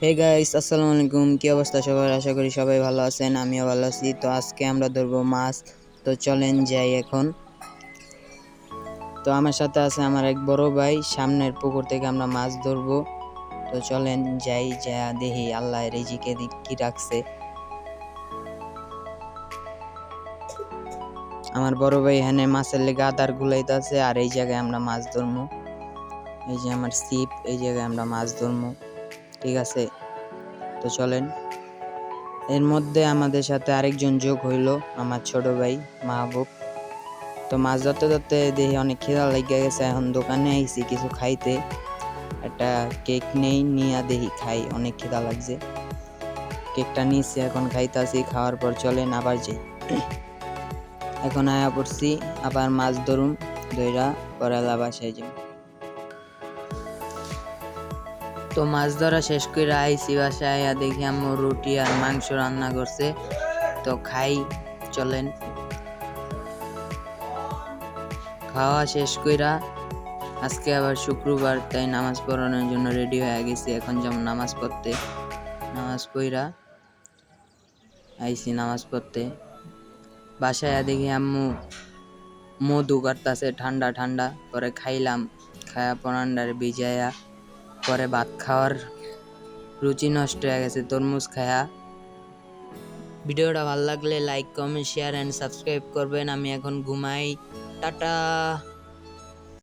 Hey guys, আসসালামু আলাইকুম। কি অবস্থা সবার? আশা করি সবাই ভালো আছেন, আমিও ভালো আছি। তো আজকে আমরা ধরবো মাছ। তো চলেন যাই এখন। তো আমার সাথে আছে আমার এক বড় ভাই। সামনের পুকুর থেকে আমরা মাছ ধরবো। তো চলেন যাই, যা দেখি আল্লাহ রিজিকে কি রাখছে। আমার বড় ভাই এখানে মাছের লেগে আদার গুলাইতেছে, আর এই জায়গায় আমরা মাছ ধরবো। এই যে আমার ছিপ, এই জায়গায় আমরা মাছ ধরবো। ঠিক আছে, তো চলেন। এর মধ্যে আমাদের সাথে আরেকজন যোগ হইল, আমার ছোট ভাই মাহবুব। তো মাছ ধরতে ধরতে দেখি অনেক খিদা লেগে গেছে। এখন দোকানে আইছি কিছু খাইতে, একটা কেক নেই, নিয়ে দেখি খাই, অনেক খিদা লাগছে। কেকটা নিয়েছি, এখন খাইতাছি। খাওয়ার পর চলেন আবার যাই। এখন আয়া পড়ছি, আবার মাছ ধরুম, ধইরা পরে বাসায় যাই। তো মাছ ধরা শেষ করে আইছি বাসায়। আয়া দেখি আম্মু রুটি আর মাংস রান্না করছে, তো খাই। চলেন। খাওয়া শেষ কইরা আজকে আবার শুক্রবার, তাই নামাজ পড়ানোর জন্য রেডি হয়ে গেছি। এখন যেমন নামাজ পড়তে, নামাজ পড়া আইছি। নামাজ পড়তে বাসায় দেখি আম্মু মধু কাটতাছে ঠান্ডা ঠান্ডা, পরে খাইলাম। খায়া পরান্ডারে ভিজাইয়া পরে ভাত খাওয়ার রুচি নষ্ট হয়ে গেছে তরমুজ খায়া। ভিডিওটা ভালো লাগলে like, comment, share and subscribe করবেন। আমি এখন ঘুমাই। টাটা।